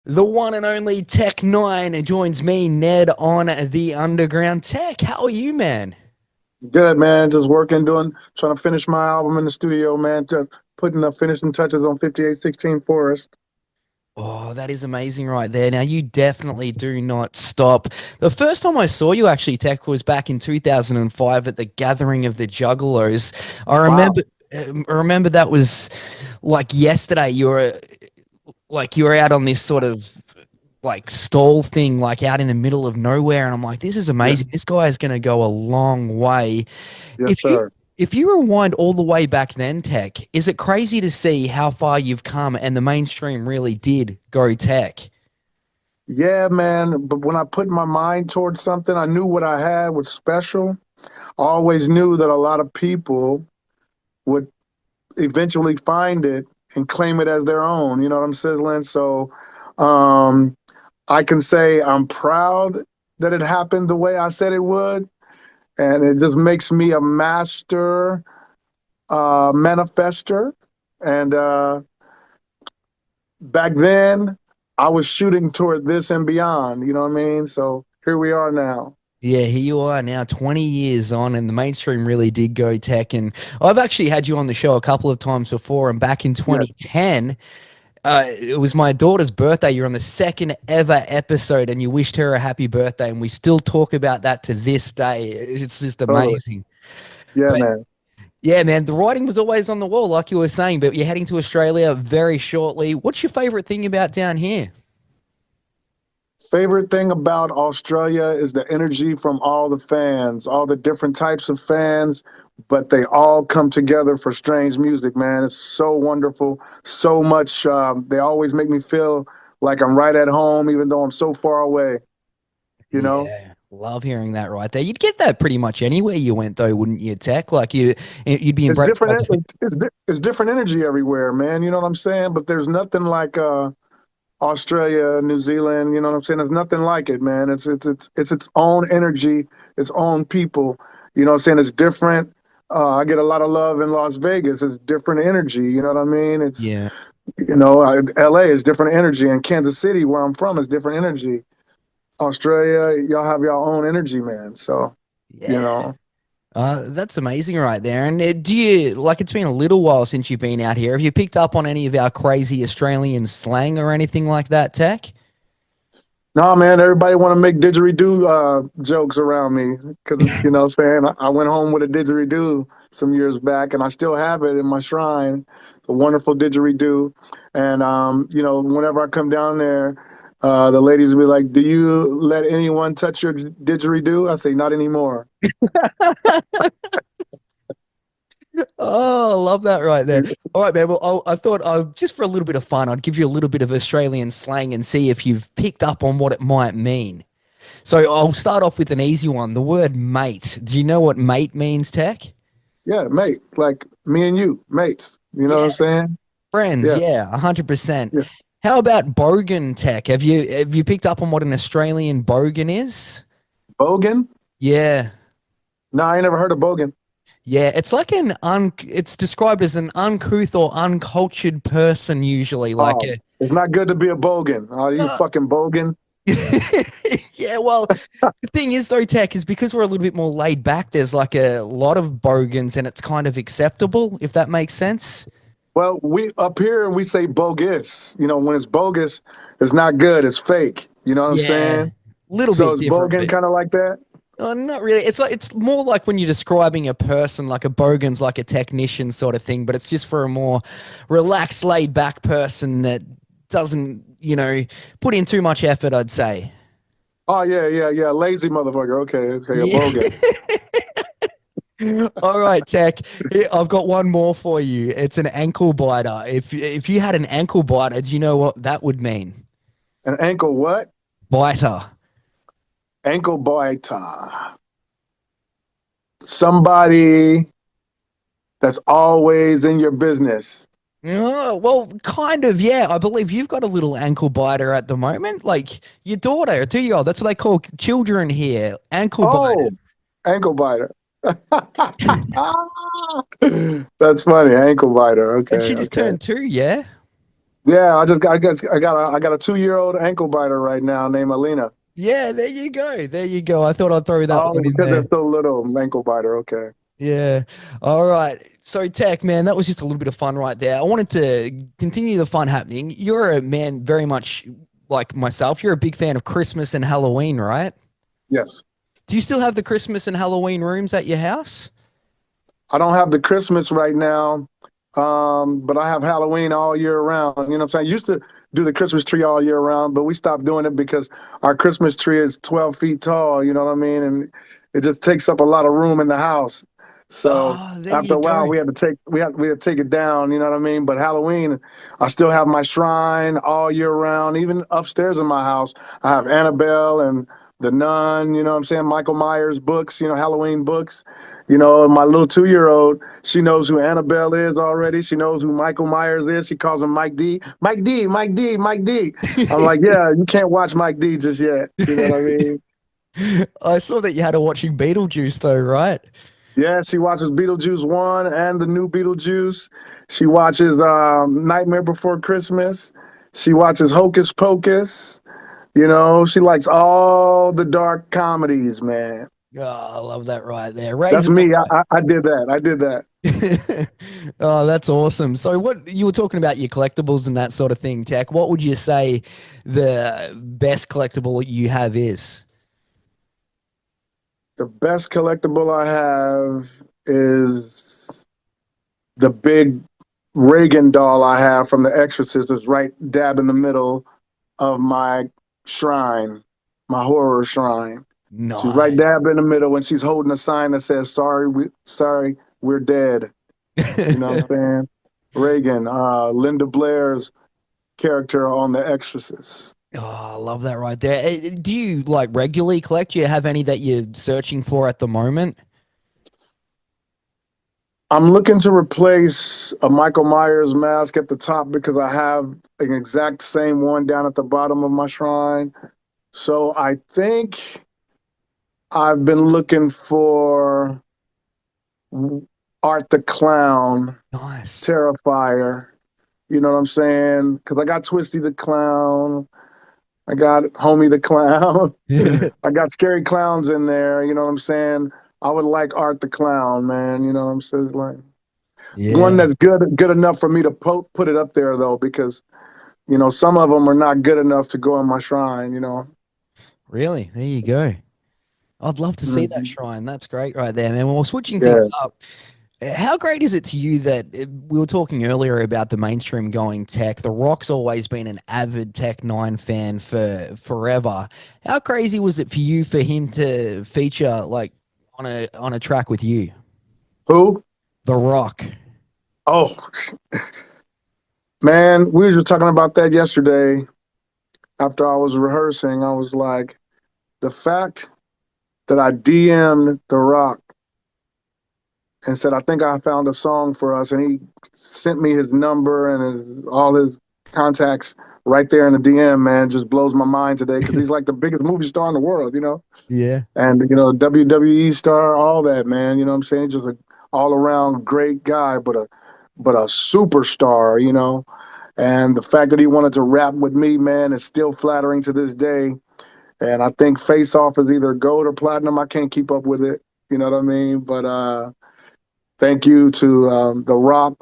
The one and only Tech9 joins me, Ned, on the Underground Tech. How are you, man? Good, man. Just working, trying to finish my album in the studio, man. Just putting the finishing touches on 5816 Forest. Oh, that is amazing right there. Now, you definitely do not stop. The first time I saw you actually, Tech, was back in 2005 at the gathering of the Juggalos. I Wow. remember, I remember that was like yesterday. You were out on this sort of like stall thing, like out in the middle of nowhere, and I'm like, this is Yeah. amazing. This guy is going to go a long way. Yes, If you sir. if you rewind all the way back then, Tech, is it crazy to see how far you've come and the mainstream really did go tech? Yeah, man. But when I put my mind towards something, I knew what I had was special. I always knew that a lot of people would eventually find it and claim it as their own. You know what I'm sizzling? So um, I can say I'm proud that it happened the way I said it would. And it just makes me a master manifester. And back then, I was shooting toward this and beyond. You know what I mean? So here we are now. Yeah, here you are now, 20 years on, and the mainstream really did go tech. And I've actually had you on the show a couple of times before. And back in Yes. 2010, it was my daughter's birthday. You're on the second ever episode, and you wished her a happy birthday. And we still talk about that to this day. It's just Totally. amazing. Yeah, But man. yeah, man, the writing was always on the wall, like you were saying. But you're heading to Australia very shortly. What's your favorite thing about down here? Favorite thing about Australia is the energy from all the fans, all the different types of fans, but they all come together for strange music, man. It's so wonderful. So much. They always make me feel like I'm right at home, even though I'm so far away, you know? Yeah, love hearing that right there. You'd get that pretty much anywhere you went, though, wouldn't you, Tech? Like you'd be It's embraced by different. the. It's different energy everywhere, man. You know what I'm saying? But there's nothing like Australia, New Zealand. You know what I'm saying? There's nothing like it, man. It's its own energy, its own people. You know what I'm saying? It's different. I get a lot of love in Las Vegas. It's different energy. You know what I mean? It's Yeah, L.A. is different energy, and Kansas City, where I'm from, is different energy. Australia, y'all have your own energy, man. So you yeah. know. That's amazing right there. And do you like? It's been a little while since you've been out here. Have you picked up on any of our crazy Australian slang or anything like that, Tech? No, man, everybody want to make didgeridoo jokes around me because, you know what I'm saying? I went home with a didgeridoo some years back and I still have it in my shrine, a wonderful didgeridoo. And, whenever I come down there, the ladies will be like, "Do you let anyone touch your didgeridoo?" I say, "Not anymore." Oh, I love that right there. All right, man. Well, I thought just for a little bit of fun, I'd give you a little bit of Australian slang and see if you've picked up on what it might mean. So I'll start off with an easy one. The word mate. Do you know what mate means, Tech? Yeah, mate, like me and you, mates. You know what I'm Yeah, saying? friends. Yes. Yeah, 100%. Yeah. How about bogan, Tech? Have you picked up on what an Australian bogan is? Bogan? Yeah. No, I ain't never heard of Bogan. Yeah, it's like it's described as an uncouth or uncultured person usually, like Oh, a it's not good to be a Bogan. Oh, you uh, fucking Bogan. yeah, well, the thing is though, Tech, is because we're a little bit more laid back, there's like a lot of bogans and it's kind of acceptable, if that makes sense. Well, we up here we say bogus. You know, when it's bogus, it's not good. It's fake. You know what I'm Yeah. saying? Little So bit it's different, bogan but kind of like that. not really. It's more like when you're describing a person, like a bogan's like a technician sort of thing, but it's just for a more relaxed, laid back person that doesn't, put in too much effort, I'd say. Oh yeah, yeah, yeah. Lazy motherfucker. Okay, okay, a Yeah. bogan. All right, Tech. Here, I've got one more for you. It's an ankle biter. If you had an ankle biter, do you know what that would mean? An ankle what? Biter. Ankle biter. Somebody that's always in your business. Oh, well, kind of, yeah. I believe you've got a little ankle biter at the moment. Like your daughter, a 2-year-old. That's what they call children here. Ankle biter. Oh, ankle biter. That's funny. Ankle biter. And Okay, she just okay. turned 2, yeah? Yeah, I got a 2-year-old ankle biter right now named Alina. Yeah, there you go. There you go. I thought I'd throw that Oh, one in because they're there. so little, ankle biter. Okay. Yeah. All right. So, Tech, man, that was just a little bit of fun right there. I wanted to continue the fun happening. You're a man very much like myself. You're a big fan of Christmas and Halloween, right? Yes. Do you still have the Christmas and Halloween rooms at your house? I don't have the Christmas right now, but I have Halloween all year round. You know what I'm saying? I used to do the Christmas tree all year round, but we stopped doing it because our Christmas tree is 12 feet tall. You know what I mean? And it just takes up a lot of room in the house. So Oh, there after you a while, go. we had to take it down. You know what I mean? But Halloween, I still have my shrine all year round. Even upstairs in my house, I have Annabelle and the Nun. You know what I'm saying? Michael Myers books. Halloween books. My little 2-year-old, she knows who Annabelle is already. She knows who Michael Myers is. She calls him Mike D. Mike D, Mike D, Mike D. I'm like, yeah, you can't watch Mike D just yet. You know what I mean? I saw that you had her watching Beetlejuice, though, right? Yeah, she watches Beetlejuice 1 and the new Beetlejuice. She watches Nightmare Before Christmas. She watches Hocus Pocus. She likes all the dark comedies, man. Oh, I love that right there. That's Raising me. I did that. I did that. Oh, that's awesome. So, what you were talking about your collectibles and that sort of thing, Tech. What would you say the best collectible you have is? The best collectible I have is the big Reagan doll I have from The Exorcist is right dab in the middle of my shrine, my horror shrine. She's right Nice. dab in the middle and she's holding a sign that says sorry, we're dead. You know what I'm saying? Reagan, Linda Blair's character on The Exorcist. Oh, I love that right there. Do you like regularly collect? Do you have any that you're searching for at the moment? I'm looking to replace a Michael Myers mask at the top because I have an exact same one down at the bottom of my shrine. So I think I've been looking for Art the Clown, Nice. Terrifier. You know what I'm saying? Because I got Twisty the Clown, I got Homie the Clown, I got Scary Clowns in there. You know what I'm saying? I would like Art the Clown, man. You know what I'm saying? It's like one Yeah, that's good enough for me to put it up there though, because some of them are not good enough to go in my shrine. really. There you go. I'd love to see that Mhm. shrine. That's great right there, man. Well, we're switching things Yeah. up. How great is it to you that we were talking earlier about the mainstream going tech? The Rock's always been an avid Tech 9 fan for forever. How crazy was it for you for him to feature like on a track with you? Who? The Rock. Oh, man, we were just talking about that yesterday after I was rehearsing. I was like, the fact that I DM'd The Rock and said, I think I found a song for us. And he sent me his number and all his contacts right there in the DM, man, just blows my mind today because he's like the biggest movie star in the world. Yeah. And, WWE star, all that, man. You know what I'm saying? Just an all around great guy, but a superstar. And the fact that he wanted to rap with me, man, is still flattering to this day. And I think Face Off is either gold or platinum. I can't keep up with it. You know what I mean? But thank you to The Rock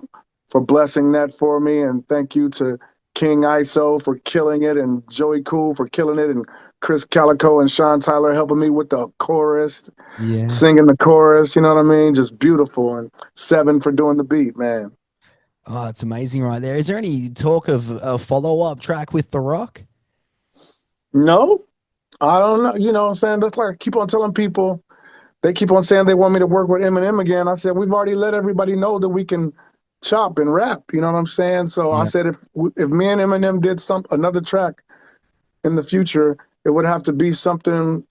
for blessing that for me. And thank you to King ISO for killing it, and Joey Cool for killing it, and Chris Calico and Sean Tyler helping me with the chorus, Yeah. singing the chorus. You know what I mean? Just beautiful. And Seven for doing the beat, man. Oh, it's amazing right there. Is there any talk of a follow-up track with The Rock? No, I don't know. You know what I'm saying? That's like I keep on telling people. They keep on saying they want me to work with Eminem again. I said we've already let everybody know that we can chop and rap. You know what I'm saying? So I Yeah. said if me and Eminem did another track in the future, it would have to be something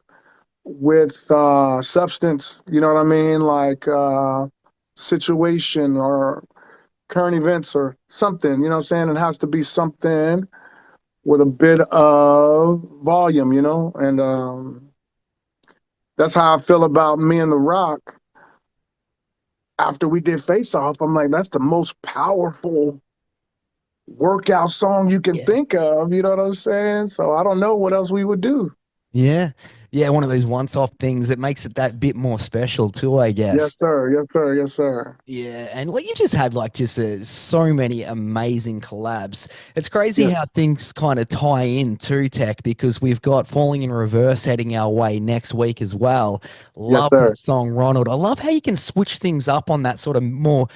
with substance. You know what I mean? Like situation or current events or something. You know what I'm saying? It has to be something with a bit of volume. And that's how I feel about me and The Rock. After we did Face Off, I'm like, that's the most powerful workout song you can Yeah. think of. You know what I'm saying? So I don't know what else we would do. Yeah. Yeah. One of those once off things that makes it that bit more special too, I Yes, guess. sir. Yes, sir. Yes, sir. Yeah, and like you just had like just so many amazing collabs. It's crazy Yes, how things kind of tie in to tech because we've got Falling in Reverse heading our way next week as well. yes, Love the sir. song Ronald. I love how you can switch things up on that sort of more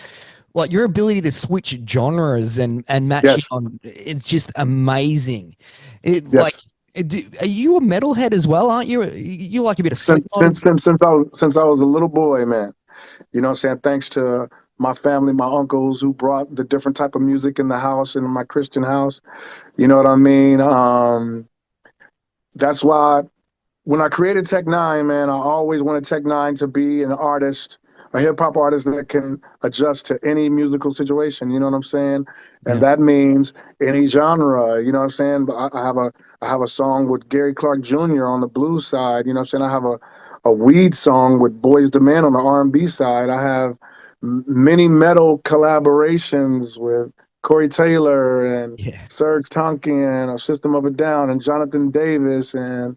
like your ability to switch genres and matching Yes, on. It's just amazing. It like. yes. Are you a metalhead as well, aren't you? You like a bit of Since Slipknot and since since since I was a little boy, man. You know what I'm saying? Thanks to my family, my uncles who brought the different type of music in the house, in my Christian house. You know what I mean? That's why when I created Tech N9ne, man, I always wanted Tech N9ne to be an artist, a hip hop artist that can adjust to any musical situation. You know what I'm saying? And yeah, that means any genre. You know what I'm saying? But I have a song with Gary Clark Jr. on the blues side. You know what I'm saying? I have a weed song with Boys II Men on the R&B side. I have many metal collaborations with Corey Taylor and yeah, Serge Tankian of System of a Down and Jonathan Davis and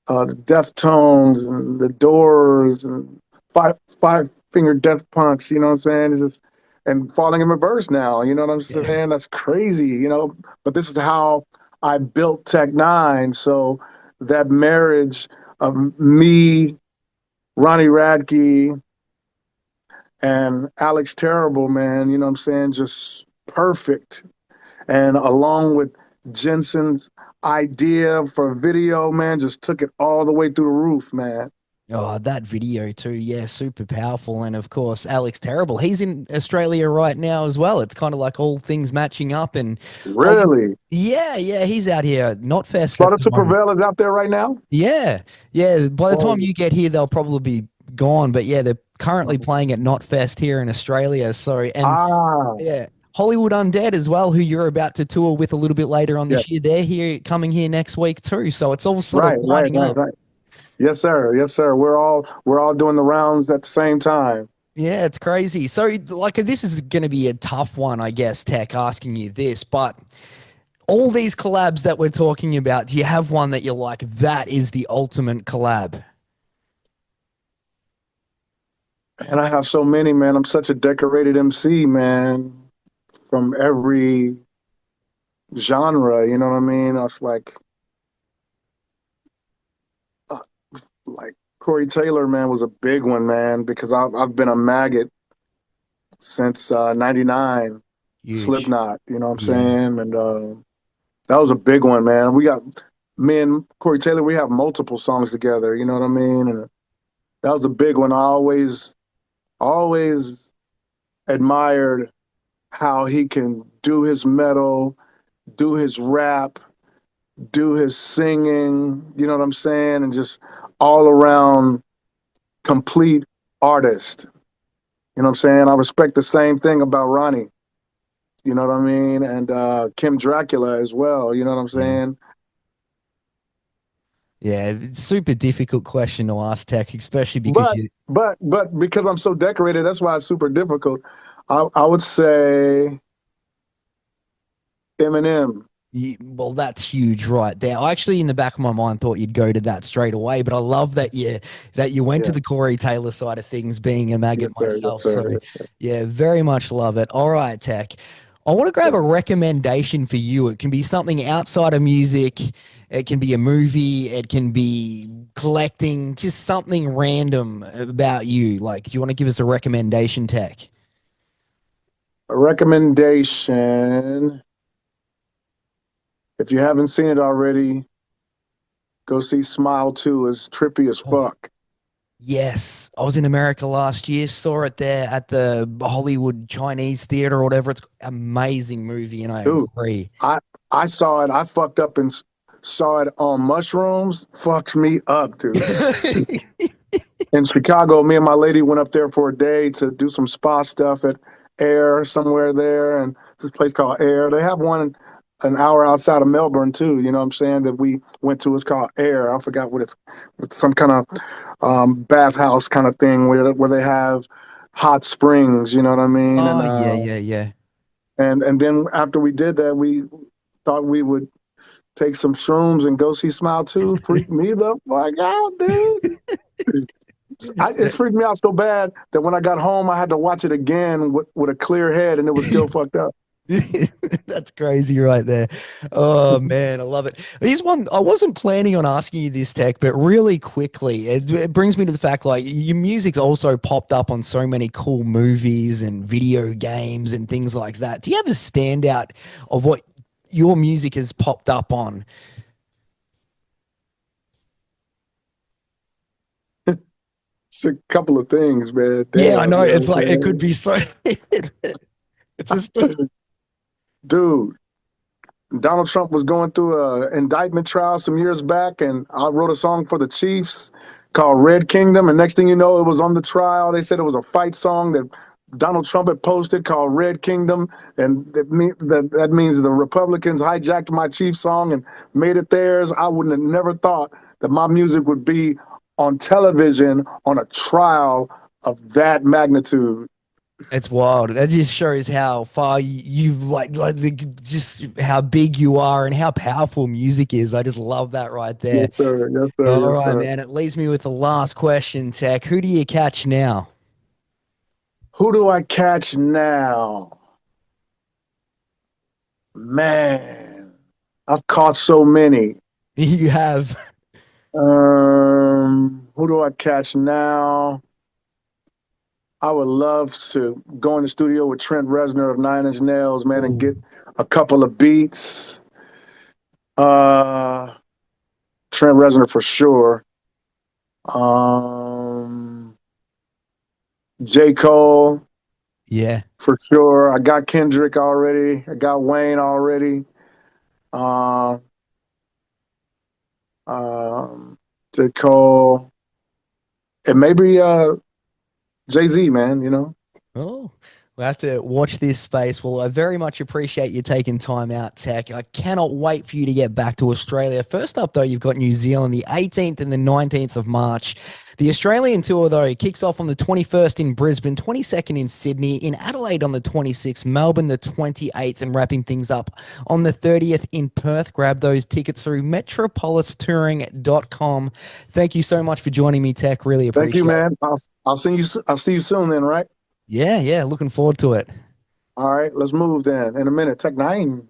the Deftones and the Doors and Five Finger Death Punch. You know what I'm saying? It's just, and Falling in Reverse now. You know what I'm yeah, saying? That's crazy. But this is how I built Tech N9ne. So that marriage of me, Ronnie Radke, and Alex Terrible, man. You know what I'm saying? Just perfect. And along with Jensen's idea for video, man, just took it all the way through the roof, man. Oh, that video too. Yeah, super powerful. And of course, Alex Terrible. He's in Australia right now as well. It's kind of like all things matching up. And oh, Really? yeah, yeah, he's out here at Knotfest at Slaughter the to moment. Prevail is out there right now? Yeah, yeah. By the time Oh, you get here, they'll probably be gone. But yeah, they're currently playing at Knotfest here in Australia. So, and ah, yeah, Hollywood Undead as well, who you're about to tour with a little bit later on yes. this year. They're here, coming here next week too. So it's all sort of Right, right, lining right, up. right. Yes, sir. Yes, sir. We're all doing the rounds at the same time. Yeah, it's crazy. So, like, this is going to be a tough one, I guess, Tech, asking you this, but all these collabs that we're talking about, do you have one that you're like, that is the ultimate collab? And I have so many, man. I'm such a decorated MC, man, from every genre. You know what I mean? I was uh, like Corey Taylor, man, was a big one, man, because I've been a maggot since '99, Huge. Slipknot. You know what I'm Yeah. saying? And that was a big one, man. We got me and Corey Taylor. We have multiple songs together. You know what I mean? And that was a big one. I always admired how he can do his metal, do his rap, do his singing. You know what I'm saying? And just all around complete artist. You know what I'm saying? I respect the same thing about Ronnie. You know what I mean? And Kim Dracula as well. You know what I'm Yeah. saying? Yeah. Super difficult question to ask, Tech, especially because But you, but because I'm so decorated, that's why it's super difficult. I would say Eminem. well, that's huge right there. I actually, in the back of my mind, thought you'd go to that straight away, but I love that you went to Yeah. the Corey Taylor side of things, being a maggot Yes, sir. Yes, myself. sir. So, Yes, sir. yeah, very much love it. All right, Tech. I want to grab a Yes. recommendation for you. It can be something outside of music. It can be a movie. It can be collecting. Just something random about you. Like, do you want to give us a recommendation, Tech? A recommendation. If you haven't seen it already, go see Smile 2. It's trippy as fuck. Yes, I was in America last year, saw it there at the Hollywood Chinese Theater or whatever. It's amazing movie, and I Dude, agree. I I saw it. I fucked up and saw it on mushrooms. Fucked me up, dude. In Chicago, me and my lady went up there for a day to do some spa stuff at Air somewhere there, and this place called Air. They have one an hour outside of Melbourne too. You know what I'm saying? That we went to. It's called Air. I forgot what it's some kind of bathhouse kind of thing where they have hot springs. You know what I mean? And Oh yeah, yeah, yeah. And then after we did that, we thought we would take some shrooms and go see Smile 2. Freak me the fuck out, dude. It's freaked me out so bad that when I got home, I had to watch it again with a clear head, and it was still fucked up. That's crazy right there. Oh man, I love it. Here's one I wasn't planning on asking you this tech, but really quickly, it brings me to the fact like your music's also popped up on so many cool movies and video games and things like that. Do you have a standout of what your music has popped up on? It's a couple of things, man. Yeah, I Damn, know. you know It's what like it could I'm be so it's just saying? Dude, Donald Trump was going through a indictment trial some years back, and I wrote a song for the Chiefs called Red Kingdom. And next thing you know, it was on the trial. They said it was a fight song that Donald Trump had posted called Red Kingdom, and that means the Republicans hijacked my Chiefs song and made it theirs. I wouldn't have never thought that my music would be on television on a trial of that magnitude. it's wild. That just shows how far you've just how big you are and how powerful music is. I just love that right there. Yes, sir. Yes, sir. All Yes, right, sir. man. It leaves me with the last question, Tech. Who do you catch now? Who do I catch now? Man, I've caught so many. You have. Who do I catch now? I would love to go in the studio with Trent Reznor of Nine Inch Nails, man, and Ooh, get a couple of beats. Uh, Trent Reznor for sure. Um, J. Cole yeah. for sure. I got Kendrick already. I got Wayne already. Uh, um, J. Cole, and maybe Jay Z, man. You know. Oh, we'll have to watch this space. Well, I very much appreciate you taking time out, Tech. I cannot wait for you to get back to Australia. First up, though, you've got New Zealand, the 18th and the 19th of March. The Australian tour, though, kicks off on the 21st in Brisbane, 22nd in Sydney, in Adelaide on the 26th, Melbourne the 28th, and wrapping things up on the 30th in Perth. Grab those tickets through metropolistouring.com. Thank you so much for joining me, Tech. Really Thank you, appreciate it. man. I'll see you. I'll see you soon, then. Right. Yeah, yeah, looking forward to it. All right. Let's move then. In a minute. Tech 9.